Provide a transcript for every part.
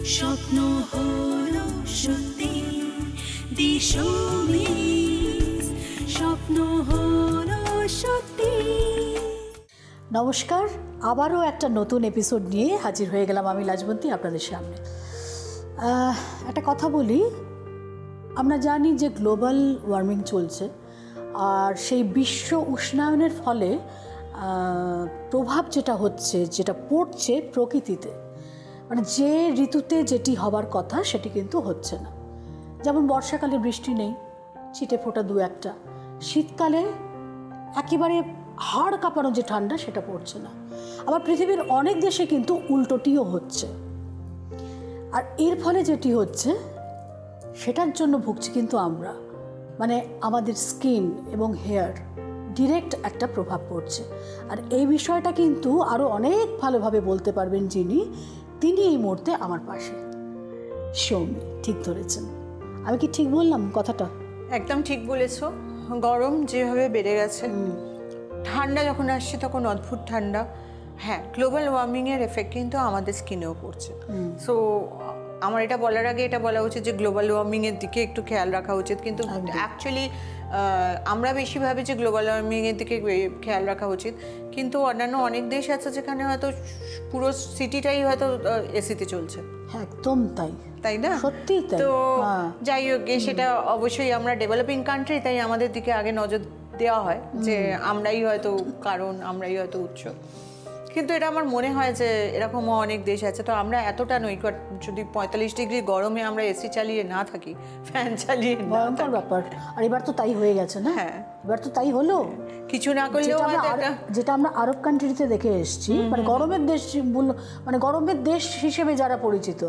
স্বপ্ন হলো সত্যি দিশমিস, স্বপ্ন হলো সত্যি। নমস্কার, আবারও একটা নতুন এপিসোড নিয়ে হাজির হয়ে গেলাম আমি লাজবন্তী আপনাদের সামনে। একটা কথা বলি, আমরা জানি যে গ্লোবাল ওয়ার্মিং চলছে, আর সেই বিশ্ব উষ্ণায়নের ফলে প্রভাব যেটা হচ্ছে, যেটা পড়ছে প্রকৃতিতে, মানে যে ঋতুতে যেটি হবার কথা সেটি কিন্তু হচ্ছে না। যেমন বর্ষাকালে বৃষ্টি নেই, ছিটে ফোটা দু একটা, শীতকালে একেবারে হাড় কাঁপানো যে ঠান্ডা সেটা পড়ছে না। আবার পৃথিবীর অনেক দেশে কিন্তু উল্টোটিও হচ্ছে। আর এর ফলে যেটি হচ্ছে সেটার জন্য ভুগছি কিন্তু আমরা, মানে আমাদের স্কিন এবং হেয়ার ডিরেক্ট একটা প্রভাব পড়ছে। আর এই বিষয়টা কিন্তু আরও অনেক ভালোভাবে বলতে পারবেন তিনি এই মুহূর্তে আমার পাশে। সৌমি, ঠিক ধরেছেন। আমি কি ঠিক বললাম কথাটা? একদম ঠিক বলেছো। গরম যেভাবে বেড়ে গেছে, ঠান্ডা যখন আসছে তখন অদ্ভুত ঠান্ডা। হ্যাঁ, গ্লোবাল ওয়ার্মিংয়ের এফেক্ট কিন্তু আমাদের স্কিনেও পড়ছে। সো আমার এটা বলার আগে এটা বলা উচিত যে গ্লোবাল ওয়ার্মিংয়ের দিকে একটু খেয়াল রাখা উচিত, কিন্তু অ্যাকচুয়ালি আমরা বেশি ভাবি যে গ্লোবাল ওয়ার্মিংয়ের দিকে খেয়াল রাখা উচিত, কিন্তু অন্যান্য অনেক দেশ আছে যেখানে হয়তো পুরো সিটিটাই হয়তো এসিতে চলছে। একদম তাই, তাই না? সত্যি তাই। তো যাই হোক, সেটা অবশ্যই আমরা ডেভেলপিং কান্ট্রি, তাই আমাদের দিকে আগে নজর দেওয়া হয় যে আমরাই হয়তো কারণ, আমরাই হয়তো উৎস। কিন্তু এটা আমার মনে হয় যে এরকমও অনেক দেশ আছে। তো আমরা এতটা নই, যদি 45 ডিগ্রি গরমে আমরা এসি চালিয়ে না থাকি, ফ্যান চালিয়ে, ভয়ঙ্কর ব্যাপার। আর এবার তো তাই হয়ে গেছে না? হ্যাঁ, এবার তো তাই হলো। কিছু না করলেও যেটা আমরা আরব কান্ট্রিতে দেখে এসেছি, মানে গরমের দেশ, মানে গরমের দেশ হিসেবে যারা পরিচিত,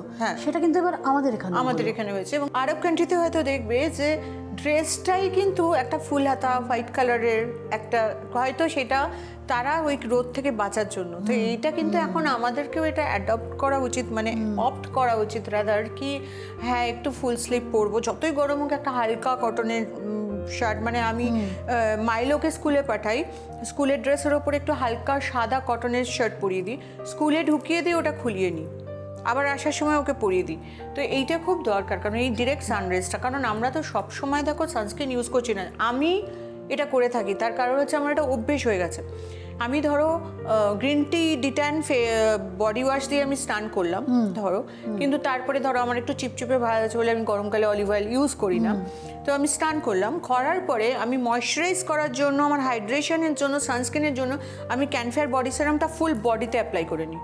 সেটা কিন্তু এবার আমাদের এখানে হয়েছে। এবং আরব কান্ট্রিতে হয়তো দেখবে যে ড্রেসটাই কিন্তু একটা ফুল হাতা হোয়াইট কালারের একটা, হয়তো সেটা তারা ওই রোদ থেকে বাঁচার জন্য। তো এইটা কিন্তু এখন আমাদেরকেও এটা অ্যাডপ্ট করা উচিত, মানে অপ্ট করা উচিত রাদার কি, হ্যাঁ একটু ফুল স্লিভ পরবো, যতই গরম হোক একটা হালকা কটনের শার্ট। মানে আমি মাইলোকে স্কুলে পাঠাই, স্কুলের ড্রেসের ওপর একটু হালকা সাদা কটনের শার্ট পরিয়ে দিই, স্কুলে ঢুকিয়ে দিই, ওটা খুলিয়ে নিই, আবার আসার সময় ওকে পরিয়ে দিই। তো এইটা খুব দরকার, কারণ এই ডিরেক্ট সানরেজটা, কারণ আমরা তো সব সময় দেখো সানস্ক্রিন ইউজ করছি না। আমি এটা করে থাকি, তার কারণ হচ্ছে আমার এটা অভ্যেস হয়ে গেছে। আমি ধরো green tea detan body wash দিয়ে আমি স্নান করলাম ধরো, কিন্তু তারপরে ধরো আমার একটু চিপচিপে ভালো আছে বলে আমি গরমকালে অলিভ অয়েল ইউজ করি না। তো আমি স্নান করলাম, করার পরে আমি ময়শ্চারাইজ করার জন্য, আমার হাইড্রেশনের জন্য, সানস্ক্রিনের জন্য আমি ক্যানফেয়ার বডি সেরামটা ফুল বডিতে অ্যাপ্লাই করে নিই।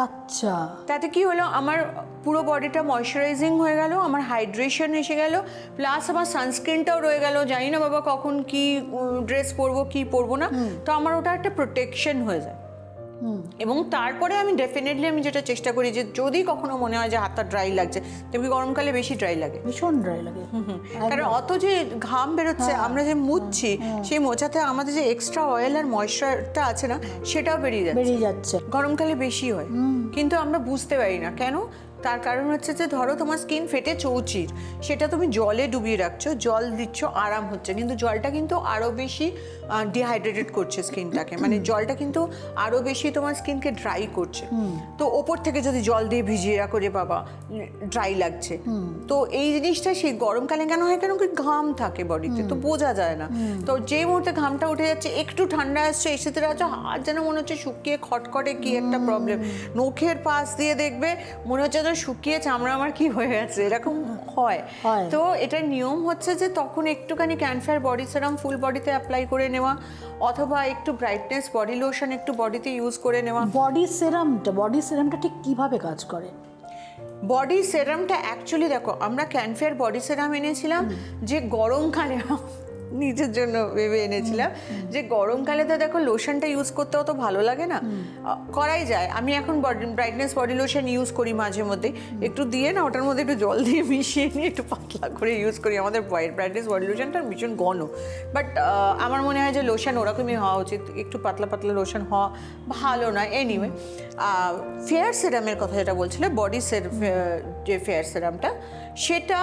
আচ্ছা, তাতে কি হলো, আমার পুরো বডিটা ময়শ্চারাইজিং হয়ে গেল, আমার হাইড্রেশন এসে গেল, প্লাস আমার সানস্ক্রিনটাও রয়ে গেল। জানি না বাবা কখন কি ড্রেস পরবো কি পরবো না, তো আমার ওটা একটা প্রোটেকশন হয়ে যায়। এবং তারপরে আমি ডেফিনেটলি আমি যেটা চেষ্টা করি যে যদি কখনো মনে হয় যে হাতটা ড্রাই লাগছে, তবে গরমকালে বেশি ড্রাই লাগে, ভীষণ ড্রাই লাগে, কারণ অত যে ঘাম বেরোচ্ছে, আমরা যে মুছছি সেই মোছাতে আমাদের যে এক্সট্রা অয়েল আর ময়েশ্চারটা আছে না, সেটাও বেরিয়ে যাচ্ছে। গরমকালে বেশি হয়, কিন্তু আমরা বুঝতে পারি না কেন। তার কারণ হচ্ছে যে ধরো তোমার স্কিন ফেটে চৌচির, সেটা তুমি জলে ডুবিয়ে রাখছো, জল দিচ্ছ, আরাম হচ্ছে, কিন্তু জলটা কিন্তু আরও বেশি ডিহাইড্রেটেড করছে স্কিনটাকে, মানে জলটা কিন্তু আরও বেশি তোমার স্কিনকে ড্রাই করছে। তো ওপর থেকে যদি জল দিয়ে ভিজিয়ে রাখো রে বাবা, ড্রাই লাগছে। তো এই জিনিসটা সেই গরমকালে কেন হয়, কেন কি ঘাম থাকে বডিতে, তো বোঝা যায় না। তো যে মুহূর্তে ঘামটা উঠে যাচ্ছে, একটু ঠান্ডা আসছে, এসেতে রাখছো, হাত যেন মনে হচ্ছে শুকিয়ে খটখটে কি একটা প্রবলেম, নখের পাশ দিয়ে দেখবে মনে হচ্ছে শুকিয়ে চামড়া আমার কি হয়ে গেছে, এরকম হয়। তো এটার নিয়ম হচ্ছে যে তখন একটুখানি ক্যানফেয়ার বডি সেরাম ফুল বডিতে অ্যাপ্লাই করে নেওয়া, অথবা একটু ব্রাইটনেস বডি লোশন একটু বডিতে ইউজ করে নেওয়া। বডি সেরামটা ঠিক কিভাবে কাজ করে? বডি সেরামটা অ্যাকচুয়ালি দেখো, আমরা ক্যানফেয়ার বডি সেরাম এনেছিলাম যে গরমকালে নিজের জন্য ভেবে এনেছিলাম, যে গরমকালে তো দেখো লোশনটা ইউজ করতে অত ভালো লাগে না, করাই যায়। আমি এখন ব্রাইটনেস বডি লোশন ইউজ করি মাঝে মধ্যে, একটু দিয়ে না ওটার মধ্যে একটু জল দিয়ে মিশিয়ে নিয়ে একটু পাতলা করে ইউজ করি। আমাদের ব্রাইটনেস বডি লোশনটা ভীষণ ঘন, বাট আমার মনে হয় যে লোশন ওরকমই হওয়া উচিত, একটু পাতলা পাতলা লোশন হওয়া ভালো না। এনিওয়ে, ফেয়ার সেরামের কথা যেটা বলছিলে, বডি যে ফেয়ার সেরামটা, সেটা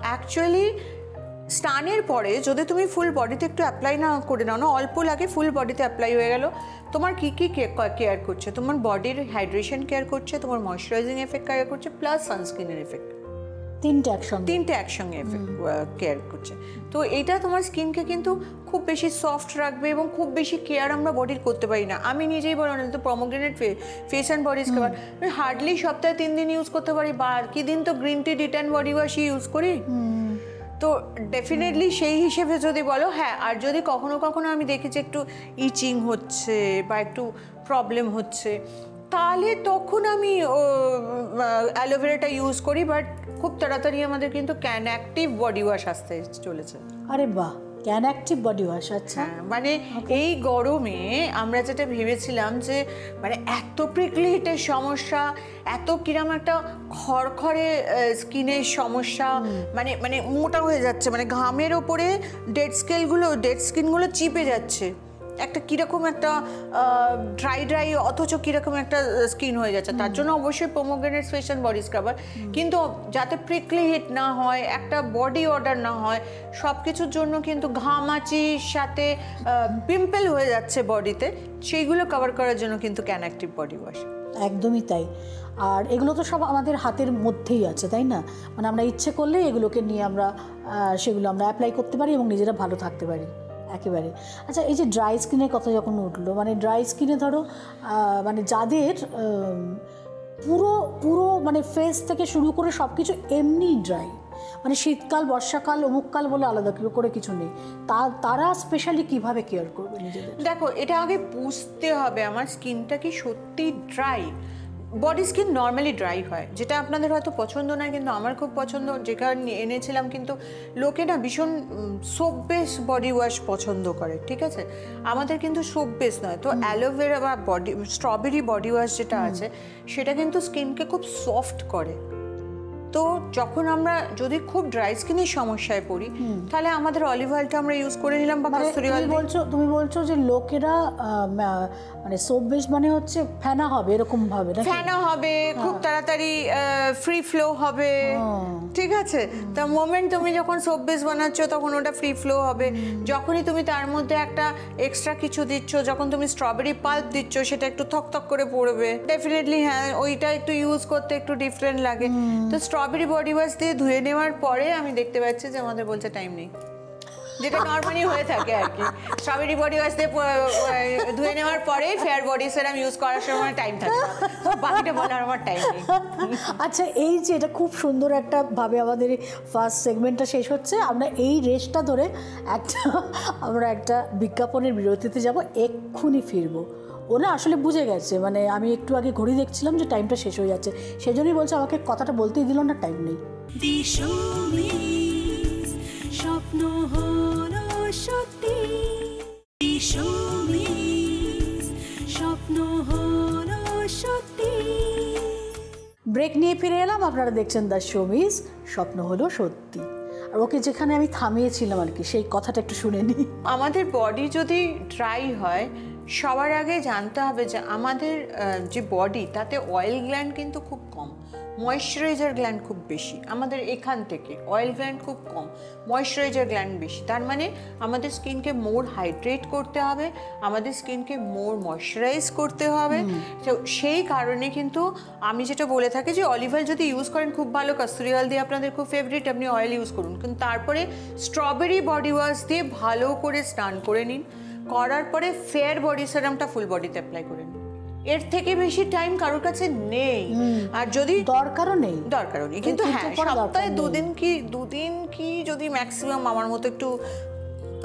অ্যাকচুয়ালি স্নানের পরে যদি তুমি ফুল বডিতে একটু অ্যাপ্লাই না করে নাও না, অল্প লাগে, ফুল বডিতে অ্যাপ্লাই হয়ে গেল, তোমার কী কী কেয়ার করছে, তোমার বডির হাইড্রেশন কেয়ার করছে, তোমার ময়শ্চারাইজিং এফেক্ট কেয়ার করছে, প্লাস সানস্ক্রিনের এফেক্ট, তিনটে একসঙ্গে কেয়ার করছে। তো এটা তোমার স্কিনকে কিন্তু খুব বেশি সফট রাখবে এবং খুব বেশি কেয়ার আমরা বডির করতে পারি না। আমি নিজেই বলো না, তো pomegranate face and body scrubber আমি হার্ডলি সপ্তাহে 3 দিন ইউজ করতে পারি, বাকি দিন তো গ্রিন টি ডিট্যান বডি ওয়াশই ইউজ করি। তো ডেফিনেটলি সেই হিসেবে যদি বলো, হ্যাঁ, আর যদি কখনো কখনো আমি দেখেছি একটু ইচিং হচ্ছে বা একটু প্রবলেম হচ্ছে, তাহলে তখন আমি অ্যালোভেরাটা ইউজ করি। বাট খুব তাড়াতাড়ি আমাদের কিন্তু ক্যান অ্যাক্টিভ বডি ওয়াশ আসতে চলেছে। আরে বাহ, ক্যান অ্যাক্টিভ বডি ওয়াশ, আচ্ছা। মানে এই গরমে আমরা যেটা ভেবেছিলাম যে মানে এত প্রিকলি হিটের সমস্যা, এত কিরম একটা খড়খড়ে স্কিনের সমস্যা, মানে মানে মোটা হয়ে যাচ্ছে, মানে ঘামের ওপরে ডেড স্কিনগুলো চিপে যাচ্ছে, একটা কীরকম একটা ড্রাই অথচ কীরকম একটা স্কিন হয়ে যাচ্ছে। তার জন্য অবশ্যই পমোগ্রেনেট ফেস অ্যান্ড বডি স্ক্রাবার, কিন্তু যাতে প্রিকলি হিট না হয়, একটা বডি অর্ডার না হয়, সব কিছুর জন্য কিন্তু ঘামাচির সাথে পিম্পল হয়ে যাচ্ছে বডিতে, সেইগুলো কভার করার জন্য কিন্তু ক্যান অ্যাক্টিভ বডি ওয়াশ। একদমই তাই। আর এগুলো তো সব আমাদের হাতের মধ্যেই আছে, তাই না? মানে আমরা ইচ্ছে করলে এগুলোকে নিয়ে আমরা সেগুলো আমরা অ্যাপ্লাই করতে পারি এবং নিজেরা ভালো থাকতে পারি একেবারে। আচ্ছা, এই যে ড্রাই স্কিনের কথা যখন উঠলো, মানে ড্রাই স্কিনে ধরো মানে যাদের পুরো পুরো মানে ফেস থেকে শুরু করে সব কিছু এমনি ড্রাই, মানে শীতকাল, বর্ষাকাল, অমুককাল বলে আলাদা করে কিছু নেই, তারা স্পেশালি কিভাবে কেয়ার করবে নিজেদের? দেখো, এটা আগে বুঝতে হবে আমার স্কিনটা কি সত্যি dry. Body skin normally dry হয়, যেটা আপনাদের হয়তো পছন্দ নয়, কিন্তু আমার খুব পছন্দ, যেখানে এনেছিলাম। কিন্তু লোকে না ভীষণ সোপ বেস বডি ওয়াশ পছন্দ করে, ঠিক আছে? আমাদের কিন্তু সোপ বেস নয়। তো অ্যালোভেরা বা স্ট্রবেরি বডি ওয়াশ যেটা আছে, সেটা কিন্তু স্কিনকে খুব সফট করে। তো যখন আমরা যদি খুব ড্রাই স্কিনের সমস্যায় পড়ি, তাহলে আমাদের অলিভ অয়েলটা আমরা ইউজ করে নিলাম, বা কাস্তুরি অয়েল। তুমি বলছো যে লোকেরা মানে সোপ বেস মানে হচ্ছে ফেনা হবে, এরকম ভাবে না? ফেনা হবে, খুব তাড়াতাড়ি ফ্রি ফ্লো হবে, ঠিক আছে? তা মোমেন্ট তুমি যখন সোপ বেস বানাচ্ছ, তখন ওটা ফ্রি ফ্লো হবে। যখনই তুমি তার মধ্যে একটা এক্সট্রা কিছু দিচ্ছ, যখন তুমি স্ট্রবেরি পাল্প দিচ্ছ, সেটা একটু থকথক করে পড়বে। ডেফিনেটলি হ্যাঁ, ওইটা একটু ইউজ করতে একটু ডিফারেন্ট লাগে। তো স্ট্রবেরি বডি ওয়াশ দিয়ে ধুয়ে নেওয়ার পরে আমি দেখতে পাচ্ছি যে আমাদের বলছে টাইম নেই, যেটা নর্মালি হয়ে থাকে আর কি। স্ট্রবেরি বডি ওয়াশ দিয়ে ধুয়ে নেওয়ার পরে ফেয়ার বডি সেরাম ইউজ করার সময় টাইম থাকে, বাকিটা বলার আমার টাইম নেই। আচ্ছা, এই যে এটা খুব সুন্দর একটা ভাবে আমাদের ফার্স্ট সেগমেন্টটা শেষ হচ্ছে। আমরা এই রেসটা ধরে আমরা একটা বিজ্ঞাপনের বিরতিতে যাব, এক্ষুনি ফিরবো। ওরা আসলে বুঝে গেছে, মানে আমি একটু আগে ঘড়ি দেখছিলাম যে টাইমটা শেষ হয়ে যাচ্ছে, সেজন্যই বলছে আমাকে কথাটা বলতেই দিল না, টাইম নেই। স্বপ্ন হলো সত্যি, স্বপ্ন হলো সত্যি। ব্রেক নিয়ে ফিরে এলাম, আপনারা দেখছেন দ্য শোবিজ, স্বপ্ন হলো সত্যি। আর ওকে যেখানে আমি থামিয়েছিলাম আর কি, সেই কথাটা একটু শুনে নিই। আমাদের বডি যদি ড্রাই হয়, সবার আগে জানতে হবে যে আমাদের যে বডি, তাতে অয়েল গ্ল্যান্ড কিন্তু খুব কম, ময়েশ্চারাইজার গ্ল্যান্ড খুব বেশি। আমাদের এখান থেকে অয়েল গ্ল্যান্ড খুব কম, ময়েশ্চারাইজার গ্ল্যান্ড বেশি। তার মানে আমাদের স্কিনকে মোর হাইড্রেট করতে হবে, আমাদের স্কিনকে মোর ময়েশ্চারাইজ করতে হবে। তো সেই কারণে কিন্তু আমি যেটা বলে থাকি যে অলিভ অয়েল যদি ইউজ করেন খুব ভালো, কাস্তুরি অয়েল দিয়ে আপনাদের খুব ফেভারিট, আপনি অয়েল ইউজ করুন। কিন্তু তারপরে স্ট্রবেরি বডি ওয়াশ দিয়ে ভালো করে স্নান করে নিন, করার পরে ফেয়ার বডি সেরামটা ফুল বডিতে অ্যাপ্লাই করে নিন। এর থেকে বেশি টাইম কারোর কাছে নেই, আর যদি দরকারও নেই, কিন্তু হ্যাঁ, সপ্তাহে দুদিন কি যদি ম্যাক্সিমাম আমার মতো একটু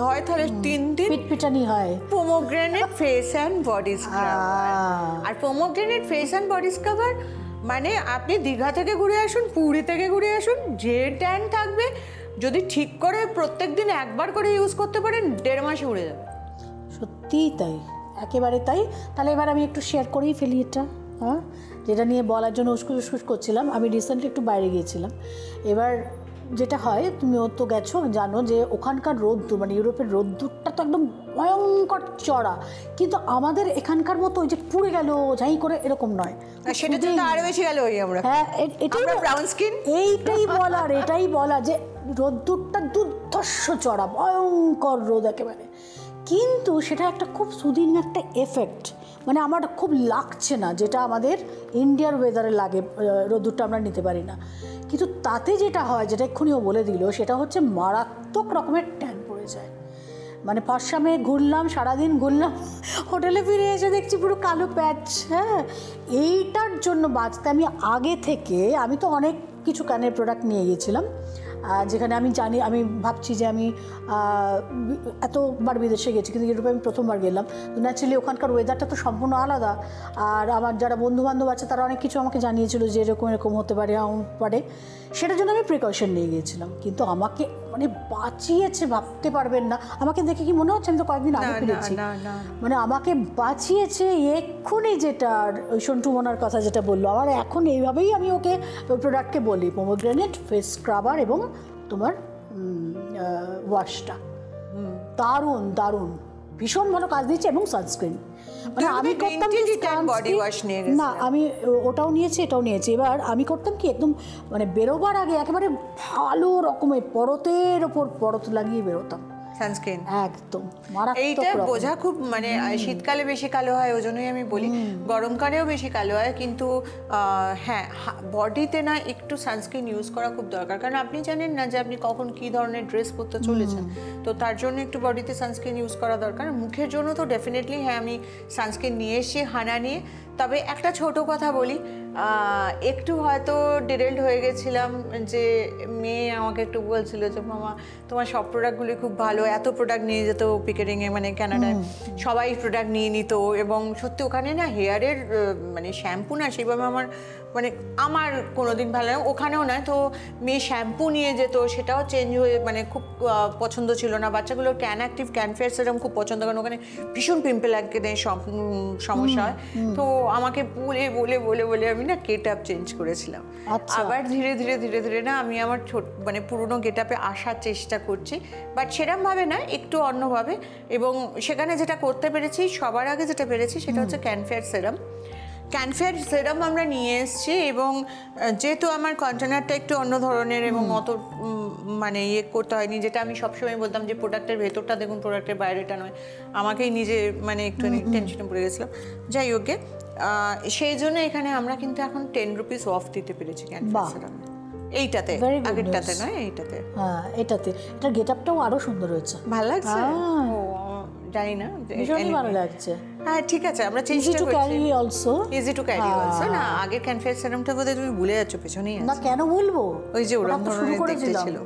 হয়, তাহলে 3 দিন পিটপিটানি হয়। Pomegranate face and body scrubber. আর pomegranate face and body scrubber মানে আপনি দীঘা থেকে ঘুরে আসুন, পুরী থেকে ঘুরে আসুন, যে ট্যান থাকবে, যদি ঠিক করে প্রত্যেক দিন একবার করে ইউজ করতে পারেন, 1.5 মাসে উড়ে যাবে। সত্যিই তাই, একেবারে তাই। তাহলে এবার আমি একটু শেয়ার করেই ফেলি এটা, যেটা নিয়ে বলার জন্য উস্কুস করছিলাম। আমি রিসেন্টলি একটু বাইরে গিয়েছিলাম, এবার যেটা হয়, তুমিও তো গেছো, জানো যে ওখানকার রোদ্দুর মানে ইউরোপের রোদ্দুরটা তো একদম ভয়ঙ্কর চড়া, কিন্তু আমাদের এখানকার মতো ওই যে পুড়ে গেল যাই করে এরকম নয়। সেটা তো আরো বেশি গেল ওই আমরা। হ্যাঁ, এটাই ব্রাউন স্কিন। এটাই বলা যে রোদ্দুরটা দুর্ধর্ষ চড়া, ভয়ঙ্কর রোদ একেবারে, কিন্তু সেটা একটা খুব সুদিন একটা এফেক্ট, মানে আমার খুব লাগছে না যেটা আমাদের ইন্ডিয়ার ওয়েদারে লাগে, রোদ্দুরটা আমরা নিতে পারি না। কিন্তু তাতে যেটা হয়, যেটা এক্ষুনিও বলে দিল, সেটা হচ্ছে মারাত্মক রকমের ট্যান পড়ে যায়। মানে পাঁচসামে ঘুরলাম, সারাদিন ঘুরলাম, হোটেলে ফিরে এসে দেখছি পুরো কালো প্যাচ। হ্যাঁ, এইটার জন্য বাঁচতে আমি আগে থেকে, আমি তো অনেক কিছু কানের প্রোডাক্ট নিয়ে গিয়েছিলাম, যেখানে আমি জানি, আমি ভাবছি যে আমি এতবার বিদেশে গেছি, কিন্তু ইউরোপে আমি প্রথমবার গেলাম। তো ন্যাচারালি ওখানকার ওয়েদারটা তো সম্পূর্ণ আলাদা। আর আমার যারা বন্ধুবান্ধব আছে তারা অনেক কিছু আমাকে জানিয়েছিল যে এরকম এরকম হতে পারে, পারে, সেটার জন্য আমি প্রিকশন নিয়ে গিয়েছিলাম। কিন্তু আমাকে মানে বাঁচিয়েছে ভাবতে পারবেন না। আমাকে দেখে কি মনে হচ্ছে আমি তো কয়েকদিন আগে ফিরেছি, মানে আমাকে বাঁচিয়েছে এক্ষুনি। যেটা ওই সন্টু মোনার কথা যেটা বললো, আমার এখন এইভাবেই আমি ওকে ওই প্রোডাক্টকে বলি, পোমোগ্রেনেট ফেস স্ক্রাবার এবং তোমার ওয়াশটা দারুণ দারুণ, ভীষণ ভালো কাজ দিচ্ছে, এবং সানস্ক্রিন। মানে আমি করতাম না, আমি ওটাও নিয়েছি এটাও নিয়েছি। এবার আমি করতাম কি, একদম মানে বেরোবার আগে একেবারে ভালো রকমের পরতের ওপর পরত লাগিয়ে বেরোতাম সানস্ক্রিন। একদম এইটা বোঝা খুব, মানে শীতকালে বেশি কালো হয়, ওই জন্যই আমি বলি গরমকালেও বেশি কালো হয়, কিন্তু হ্যাঁ, বডিতে না একটু সানস্ক্রিন ইউজ করা খুব দরকার, কারণ আপনি জানেন না যে আপনি কখন কি ধরনের ড্রেস পরতে চলেছেন, তো তার জন্য একটু বডিতে সানস্ক্রিন ইউজ করা দরকার। মুখের জন্য তো ডেফিনেটলি হ্যাঁ, আমি সানস্ক্রিন নিয়ে এসেছি হানা নিয়ে। তবে একটা ছোট কথা বলি, একটু হয়তো ডিরেল্ড হয়ে গেছিলাম, যে মেয়ে আমাকে একটু বলছিল যে মামা তোমার সব প্রোডাক্টগুলি খুব ভালো, এত প্রোডাক্ট নিয়ে যেত পিকেটিংয়ে, মানে কানাডায় সবাই প্রোডাক্ট নিয়ে নিত, এবং সত্যি ওখানে না হেয়ারের মানে শ্যাম্পু না সেভাবে আমার কোনোদিন ভালো না, ওখানেও নয়। তো মেয়ে শ্যাম্পু নিয়ে যেত, সেটাও চেঞ্জ হয়ে মানে খুব পছন্দ ছিল না। বাচ্চাগুলোর ক্যান অ্যাক্টিভ, ক্যান ফেয়ার সেরকম খুব পছন্দ, কারণ ওখানে ভীষণ পিম্পল একদিনে সমস্যা হয়। তো আমাকে বলে বলে বলে বলে আমি না গেট আপ চেঞ্জ করেছিলাম। আবার ধীরে ধীরে ধীরে ধীরে না আমি আমার মানে পুরনো গেট আপে আসার চেষ্টা করছি, বাট সেরকমভাবে না, একটু অন্যভাবে। এবং সেখানে যেটা করতে পেরেছি, সবার আগে যেটা পেরেছি, সেটা হচ্ছে ক্যানফেয়ার সেরাম। ক্যানফেয়ার সেরাম আমরা নিয়ে এসেছি, এবং যেহেতু আমার কন্টেনারটা একটু অন্য ধরনের এবং অত মানে ইয়ে করতে হয়নি, যেটা আমি সবসময় বলতাম যে প্রোডাক্টের ভেতরটা দেখুন, প্রোডাক্টের বাইরেটা নয়, আমাকেই নিজে মানে একটু টেনশনে পড়ে গেছিলাম। যাই হোক, সেই জন্য এখানে আমরা কিন্তু এখন 10 রুপিস অফ দিতে পেরেছি ক্যানফেয়ার সেরাম এইটাতে, আগেরটাতে নয়, এইটাতে। হ্যাঁ, এটাতে এটার গেট আপটাও আরো সুন্দর হয়েছে, ভালো লাগছে। জানি না, ভীষণই ভালো লাগছে। হ্যাঁ, ঠিক আছে, আমরা চেষ্টা করছি। Easy to carry also. না, আগের ক্যানফেয়ার সেরামটা বোধহয় তুমি ভুলে যাচ্ছ, পেছনেই আছে। না, কেন ভুলবো, ওই যে ওরকম ধরনের দেখতে ছিল।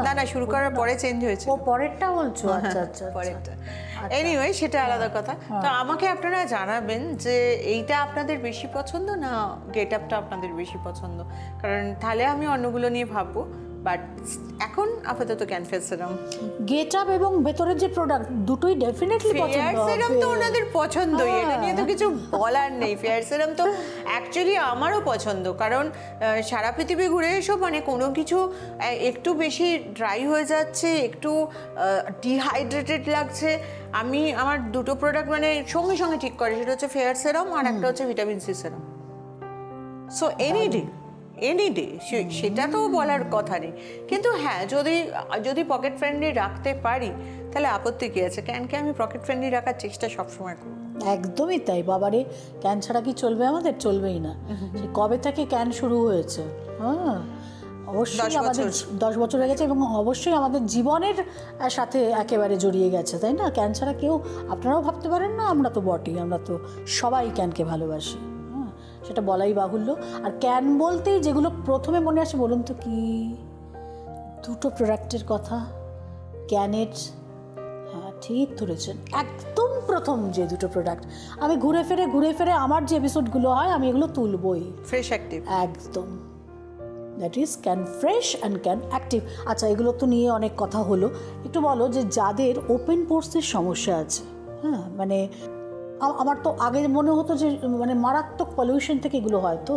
না না, শুরু করার পরে চেঞ্জ হয়েছে। ও পরেরটা বলছো? আচ্ছা আচ্ছা, পরেরটা। এনিওয়ে, সেটা আলাদা কথা। তো আমাকে আপনারা জানাবেন যে এইটা আপনাদের বেশি পছন্দ না গেট আপটা আপনাদের বেশি পছন্দ, কারণ তাহলে আমি অন্যগুলো নিয়ে ভাববো। বাট এখন আপাতত ক্যানফেয়ার সেরাম, গেট আপ এবং ভেতরের যে প্রোডাক্ট দুটোই ডেফিনেটলি পছন্দ। ফেয়ার সেরাম তো ওনাদের পছন্দই, এটা নিয়ে তো কিছু বলার নেই। ফেয়ার সেরাম তো অ্যাকচুয়ালি আমারও পছন্দ, কারণ সারা পৃথিবী ঘুরে এসো, মানে কোনো কিছু একটু বেশি ড্রাই হয়ে যাচ্ছে, একটু ডিহাইড্রেটেড লাগছে, আমি আমার দুটো প্রোডাক্ট মানে সঙ্গে সঙ্গে ঠিক করে, সেটা হচ্ছে ফেয়ার সেরাম আর একটা হচ্ছে vitamin C serum. So any day সেটা তো বলার কথা নেই, কিন্তু হ্যাঁ, যদি পকেট ফ্রেন্ডলি রাখতে পারি তাহলে আপত্তি কী আছে? ক্যানকে আমি পকেট ফ্রেন্ডলি রাখার চেষ্টা সবসময় করব। একদমই তাই, বাবারে ক্যান ছাড়া কি চলবে আমাদের? চলবেই না। সে কবে থেকে ক্যান শুরু হয়েছে? হ্যাঁ, অবশ্যই আমাদের 10 বছর হয়ে গেছে, এবং অবশ্যই আমাদের জীবনের সাথে একেবারে জড়িয়ে গেছে, তাই না? ক্যান ছাড়া কেউ, আপনারাও ভাবতে পারেন না, আমরা তো বটেই, আমরা তো সবাই ক্যানকে ভালোবাসি, সেটা বলাই বাহুল্য। আর ক্যান বলতেই যেগুলো প্রথমে মনে আসে বলুন তো কি? দুটো প্রোডাক্টের কথা, ক্যানের। হ্যাঁ, ঠিক ধরেছেন, একদম প্রথম যে দুটো প্রোডাক্ট, আমি ঘুরে ফিরে আমার যে এপিসোডগুলো হয় আমি এগুলো তুলবই। ফ্রেশ অ্যাক্টিভ, একদম, that is can fresh and can active. আচ্ছা, এগুলো তো নিয়ে অনেক কথা হলো, একটু বলো যে যাদের ওপেন পোর্সের সমস্যা আছে, হ্যাঁ, মানে আমার তো আগে মনে হতো যে মানে মারাত্মক পলিউশন থেকে এগুলো হয়, তো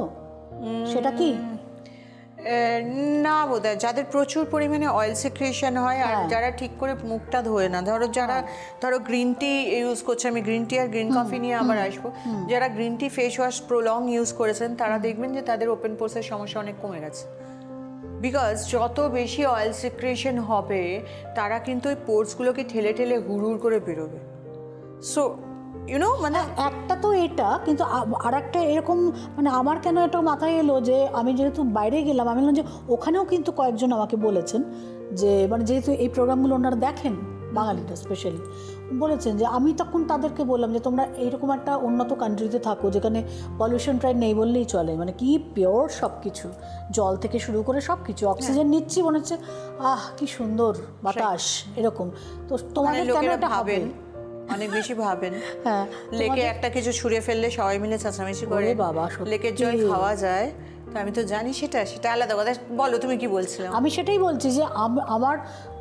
সেটা কি? না বোধহয়, যাদের প্রচুর পরিমাণে অয়েল সিক্রেশন হয় আর যারা ঠিক করে মুখটা ধোয় না, ধরো গ্রিন টি ইউজ করছে, আমি গ্রিন টি আর গ্রিন কফি নিয়ে আবার আসবো, যারা green tea face wash prolong use করেছেন তারা দেখবেন যে তাদের ওপেন পোর্সের সমস্যা অনেক কমে গেছে। বিকজ যত বেশি অয়েল সিক্রেশন হবে তারা কিন্তু ওই পোর্সগুলোকে ঠেলে ঠেলে হুড় করে বেরোবে। সো মানে একটা তো এটা, কিন্তু আর একটা এরকম মানে আমার কেন এটা মাথায় এলো যে আমি যেহেতু বাইরে গেলাম, আমি বললাম যে ওখানেও কিন্তু কয়েকজন আমাকে বলেছেন যে মানে যেহেতু এই প্রোগ্রামগুলো ওনারা দেখেন বাঙালিরা স্পেশালি, বলেছেন যে আমি তখন তাদেরকে বললাম যে তোমরা এইরকম একটা উন্নত কান্ট্রিতে থাকো যেখানে পলিউশন প্রায় নেই বললেই চলে, মানে কি পিওর সব কিছু, জল থেকে শুরু করে সব কিছু, অক্সিজেন নিচ্ছি মনে হচ্ছে কি সুন্দর বাতাস এরকম। তো তোমাদের কেন এটা হবে? অনেক বেশি ভাবেন। হ্যাঁ, লেকে একটা কিছু ছুঁড়ে ফেললে সবাই মিলে চেঁচামেচি করে লেকের জল খাওয়া যায়, তো আমি তো জানি সেটা আলাদা কথা। বলো তুমি কি বলছিলে? আমি সেটাই বলছি যে আমার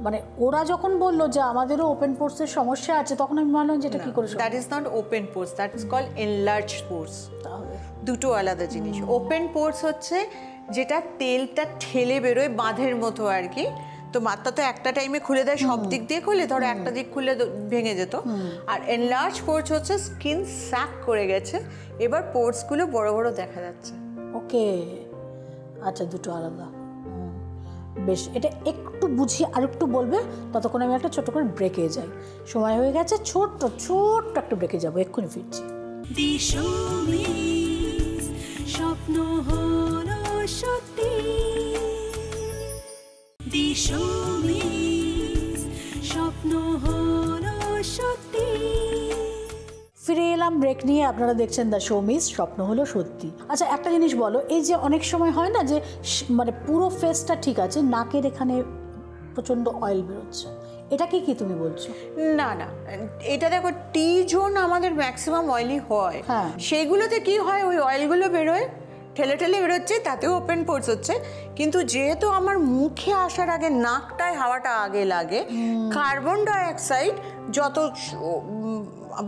মানে ওরা যখন বললো যে আমাদেরও ওপেন পোর্সের সমস্যা আছে, তখন আমি ভাবলাম যে এটা কি করে। That is not open pores, that is called enlarge pores. দুটো আলাদা জিনিস। ওপেন পোর্স হচ্ছে যেটা তেলটা ঠেলে বেরোয় বাঁধের মতো আর কি, তো মাত্রা তো একটা টাইমে খুলে দেয়, সব দিক দিয়ে খুলে, ধরো একটা দিক খুলে ভেঙে যেত। আর এনলার্জ পোর্স হচ্ছে স্কিন স্যাক করে গেছে, এবার পোর্সগুলো বড় বড় দেখা যাচ্ছে। ওকে, আচ্ছা, দুটো আলাদা। বেশ, এটা একটু বুঝিয়ে আর একটু বলবে, ততক্ষণ আমি একটা ছোট করে ব্রেকে যাই। সময় হয়ে গেছে, ছোট্ট একটা ব্রেকে যাবো, এক্ষুনি ফিরছি। স্বপ্ন হলো সত্যি, স্বপ্ন হলো সত্যি। ফিরে এলাম ব্রেক নিয়ে, আপনারা দেখছেন দ্য শো মিস স্বপ্ন হলো সত্যি। আচ্ছা, একটা জিনিস বলো, এই যে অনেক সময় হয় না যে মানে পুরো ফেসটা ঠিক আছে, নাকের এখানে প্রচণ্ড অয়েল বেরোচ্ছে, এটা কি তুমি বলছো? না, এটা দেখো, টি জোন আমাদের ম্যাক্সিমাম অয়েলি হয়, সেইগুলোতে কি হয়, ওই অয়েলগুলো বেরোয়, ঠেলে ঠেলে বেরোচ্ছে, তাতেও ওপেন পোর্স হচ্ছে। কিন্তু যেহেতু আমার মুখে আসার আগে নাকটায় হাওয়াটা আগে লাগে, কার্বন ডাইঅক্সাইড যত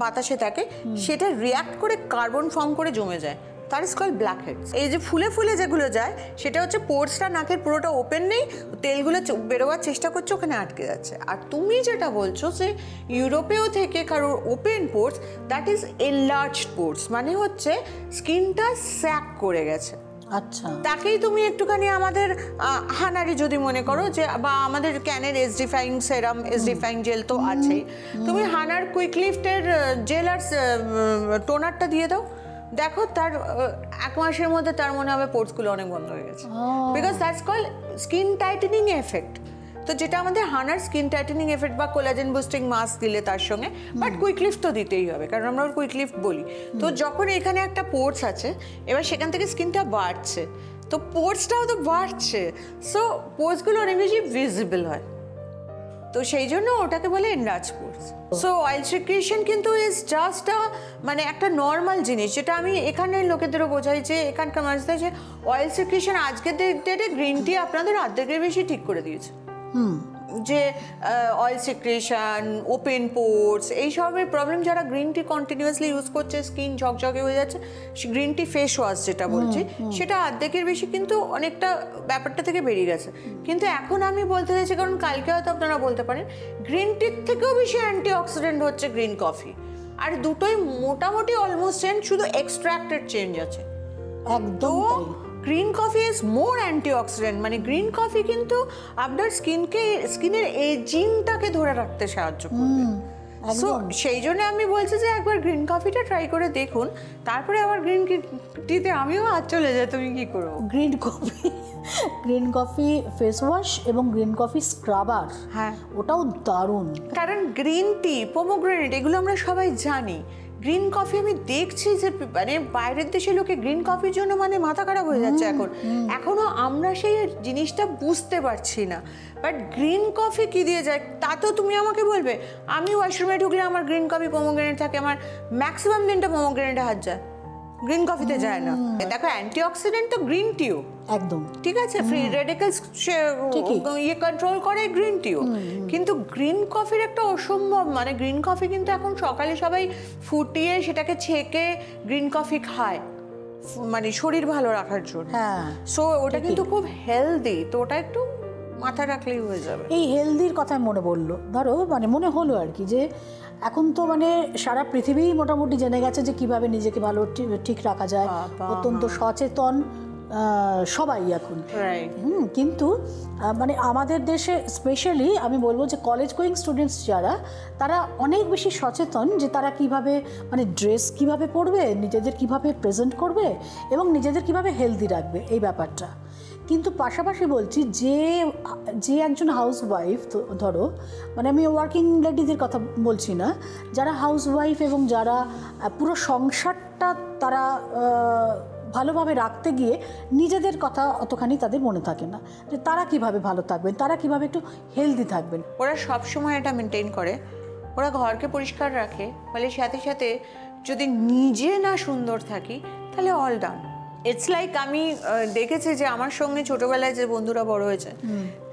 বাতাসে থাকে সেটা রিয়াক্ট করে কার্বন ফর্ম করে জমে যায়, তার ইজ কল্ড ব্ল্যাক হেডস। এই যে ফুলে ফুলে যেগুলো যায় সেটা হচ্ছে পোর্সটা নাকের পুরোটা ওপেন নেই, তেলগুলো বেরোবার চেষ্টা করছে, ওখানে আটকে যাচ্ছে। আর তুমি যেটা বলছো যে ইউরোপেও থেকে কারোর open pores, that is enlarged pores, মানে হচ্ছে স্কিনটা স্যাক করে গেছে। আচ্ছা, তাকেই তুমি একটুখানি আমাদের হানারি যদি মনে করো যে, বা আমাদের ক্যানের এসডিফাইং সেরাম, এসডিফাইং জেল তো আছেই, তুমি হানার কুইক লিফটের জেল আর টোনারটা দিয়ে দাও, দেখো তার 1 মাসের মধ্যে তার মনে হবে পোর্সগুলো অনেক বন্ধ হয়ে গেছে, because that's called skin tightening effect. তো যেটা আমাদের হানার স্কিন টাইটেনিং এফেক্ট বা কোলাজেন বুস্টিং মাস্ক দিলে তার সঙ্গে, বাট কুইক লিফট তো দিতেই হবে, কারণ আমরা কুইক লিফট বলি। তো যখন এখানে একটা পোর্স আছে, এবার সেখান থেকে স্কিনটা বাড়ছে, তো পোর্সটাও তো বাড়ছে, সো পোর্সগুলো অনেক বেশি ভিজিবল হয়, তো সেই জন্য ওটাকে বলে এনলার্জ পোর্স। সো অয়েল সিক্রেশন কিন্তু ইজ জাস্ট মানে একটা নর্মাল জিনিস, যেটা আমি এখানের লোকেদেরও বোঝাই যে এখানকার মানুষদের যে অয়েল সিক্রেশন আজকের ডেটে গ্রিন টি আপনাদের অর্ধেকের বেশি ঠিক করে দিয়েছে। যে অয়েল সিক্রেশন, ওপেন পোর্স, এইসবের প্রবলেম যারা গ্রিন টি কন্টিনিউয়াসলি ইউজ করছে, স্কিন ঝকঝকে হয়ে যাচ্ছে, গ্রিন টি ফেস ওয়াশ যেটা বলছি, সেটা অর্ধেকের বেশি কিন্তু অনেকটা ব্যাপারটা থেকে বেরিয়ে গেছে। কিন্তু এখন আমি বলতে চাইছি, কারণ কালকে হয়তো আপনারা বলতে পারেন গ্রিন টির থেকেও বেশি অ্যান্টি অক্সিডেন্ট হচ্ছে গ্রিন কফি, আর দুটোই মোটামুটি অলমোস্ট সেম, শুধু এক্সট্রাক্টেড চেঞ্জ আছে একদম। Green coffee is more antioxidant, মানে গ্রিন কফি কিন্তু আপনার স্কিনের এজিংটাকে ধরে রাখতে সাহায্য করবে। সো সেই জন্য আমি বলছি যে একবার গ্রিন কফিটা ট্রাই করে দেখুন, তারপরে আবার গ্রিন টিতে আমিও হাত চলে যায়, তুমি কি করো? গ্রিন কফি ফেস ওয়াশ এবং গ্রিন কফি স্ক্রাবার, হ্যাঁ ওটাও দারুণ। কারণ গ্রিন টি, পোমোগ্রেনেট, এগুলো আমরা সবাই জানি। গ্রিন কফি আমি দেখছি যে মানে বাইরের দেশে লোকে গ্রিন কফির জন্য মানে মাথা খারাপ হয়ে যাচ্ছে এখনো আমরা সেই জিনিসটা বুঝতে পারছি না। বাট গ্রিন কফি কি দিয়ে যায় তাতেও তুমি আমাকে বলবে, আমি ওয়াশরুমে ঢুকলে আমার গ্রিন কফি পোমোগ্রেনেট থাকে, আমার ম্যাক্সিমাম দিনটা পোমোগ্রেনেটে হাত যায়, গ্রিন কফিতে যায় না। দেখো অ্যান্টিঅক্সিডেন্ট তো গ্রিন টিও একদম ঠিক আছে, ফ্রি রেডিক্যালস কন্ট্রোল করে গ্রিন টিও, কিন্তু গ্রিন কফির একটা অসম্ভব, মানে গ্রিন কফি কিন্তু এখন সকালে সবাই ফুটিয়ে সেটাকে ছেঁকে গ্রিন কফি খায়, মানে শরীর ভালো রাখার জন্য। হ্যাঁ, সো ওটা কিন্তু খুব হেলদি, তো ওটা একটু মাথায় রাখলেই হয়ে যাবে। এই হেলদির কথা মনে পড়লো, ধরো মানে মনে হলো আর কি, যে এখন তো মানে সারা পৃথিবীই মোটামুটি জেনে গেছে যে কিভাবে নিজেকে ভালো ঠিক রাখা যায়, অত্যন্ত সচেতন সবাই এখন। কিন্তু মানে আমাদের দেশে স্পেশালি আমি বলবো যে কলেজ গোয়িং স্টুডেন্টস যারা, তারা অনেক বেশি সচেতন যে তারা কিভাবে মানে ড্রেস কিভাবে পরবে, নিজেদের কিভাবে প্রেজেন্ট করবে এবং নিজেদের কিভাবে হেলদি রাখবে এই ব্যাপারটা। কিন্তু পাশাপাশি বলছি যে একজন হাউস ওয়াইফ, ধরো মানে আমি ওয়ার্কিং লেডিদের কথা বলছি না, যারা হাউস ওয়াইফ এবং যারা পুরো সংসারটা তারা ভালোভাবে রাখতে গিয়ে নিজেদের কথা অতখানি তাদের মনে থাকে না, যে তারা কিভাবে ভালো থাকবেন, তারা কিভাবে একটু হেলদি থাকবেন। ওরা সবসময় এটা মেনটেন করে, ওরা ঘরকে পরিষ্কার রাখে, ফলে সাথে সাথে যদি নিজে না সুন্দর থাকি তাহলে অল ডান। ইটস লাইক আমি দেখেছি যে আমার সঙ্গে ছোটোবেলায় যে বন্ধুরা বড় হয়েছে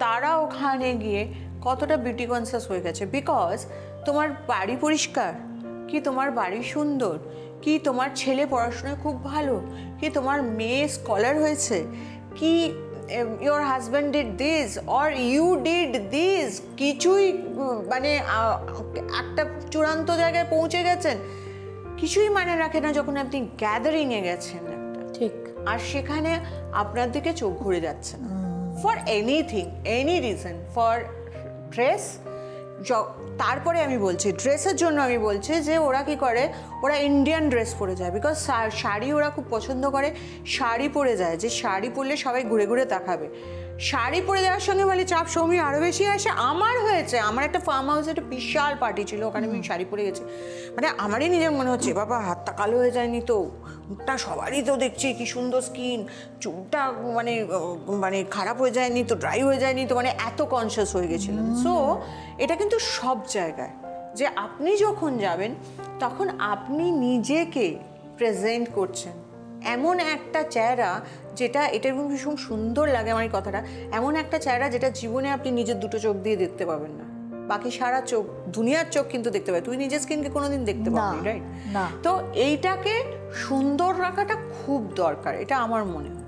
তারা ওখানে গিয়ে কতটা বিউটি কনসিয়াস হয়ে গেছে, বিকজ তোমার বাড়ি পরিষ্কার, কি তোমার বাড়ি সুন্দর, কি তোমার ছেলে পড়াশোনায় খুব ভালো, কি তোমার মেয়ে স্কলার হয়েছে, কি your husband did this or you did this, কিছুই মানে একটা চূড়ান্ত জায়গায় পৌঁছে গেছেন, কিছুই মানে রাখে না যখন আপনি গ্যাদারিংয়ে গেছেন একটা, ঠিক, আর সেখানে আপনার দিকে চোখ ঘুরে যাচ্ছে না for anything, any reason, for dress. তারপরে আমি বলছি ড্রেসের জন্য, আমি বলছি যে ওরা কি করে, ওরা ইন্ডিয়ান ড্রেস পরে যায়, বিকজ শাড়ি ওরা খুব পছন্দ করে, শাড়ি পরে যায়, যে শাড়ি পরলে সবাই ঘুরে ঘুরে তাকাবে। শাড়ি পরে যাওয়ার সঙ্গে বলে চাপ সৌমি আরও বেশি আসে। আমার হয়েছে, আমার একটা ফার্ম হাউসে একটা বিশাল পার্টি ছিল, ওখানে আমি শাড়ি পরে গেছি, মানে আমারই নিজের মনে হচ্ছে বাবা হাতটা কালো হয়ে যায়নি তো, মুখটা সবারই তো দেখছি কি সুন্দর স্কিন, চুলটা মানে মানে খারাপ হয়ে যায়নি তো, ড্রাই হয়ে যায়নি তো, মানে এত কনসিয়াস হয়ে গেছিলাম। সো এটা কিন্তু সব জায়গায়, যে আপনি যখন যাবেন তখন আপনি নিজেকে প্রেজেন্ট করছেন এমন একটা চেহারা যেটা, এটা ভীষণ সুন্দর লাগে আমার এই কথাটা, এমন একটা চেহারা যেটা জীবনে আপনি নিজের দুটো চোখ দিয়ে দেখতে পাবেন না, বাকি সারা চোখ দুনিয়ার চোখ কিন্তু দেখতে পাবে, তুই নিজের স্কিনকে কোনোদিন দেখতে পাবি, রাইট? তো এইটাকে সুন্দর রাখাটা খুব দরকার, এটা আমার মনে হয়।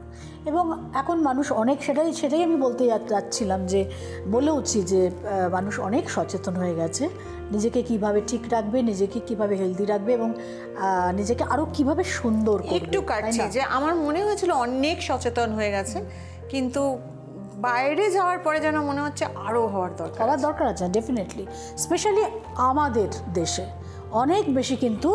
এবং এখন মানুষ অনেক, সেটাই আমি বলতে যাচ্ছিলাম, যে বলেওছি যে মানুষ অনেক সচেতন হয়ে গেছে নিজেকে কিভাবে ঠিক রাখবে, নিজেকে কিভাবে হেলদি রাখবে এবং নিজেকে আরও কিভাবে সুন্দর করবে। একটু কাটছি যে আমার মনে হয়েছিল অনেক সচেতন হয়ে গেছে, কিন্তু বাইরে যাওয়ার পরে যেন মনে হচ্ছে আরও হওয়ার দরকার আছে ডেফিনেটলি, স্পেশালি আমাদের দেশে অনেক বেশি কিন্তু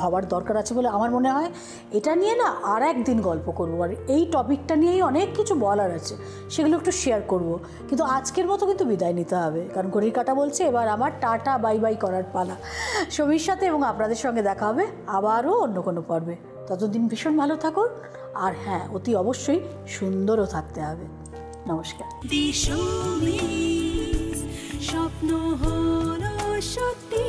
হওয়ার দরকার আছে বলে আমার মনে হয়। এটা নিয়ে না আর একদিন গল্প করবো, আর এই টপিকটা নিয়েই অনেক কিছু বলার আছে, সেগুলো একটু শেয়ার করব। কিন্তু আজকের মতো কিন্তু বিদায় নিতে হবে, কারণ ঘড়ির কাঁটা বলছে এবার আমার টাটা বাই বাই করার পালা। সবির সাথে এবং আপনাদের সঙ্গে দেখা হবে আবারও অন্য কোনো পর্বে। ততদিন ভীষণ ভালো থাকুন, আর হ্যাঁ অতি অবশ্যই সুন্দরও থাকতে হবে। নমস্কার। স্বপ্ন হলো সত্যি।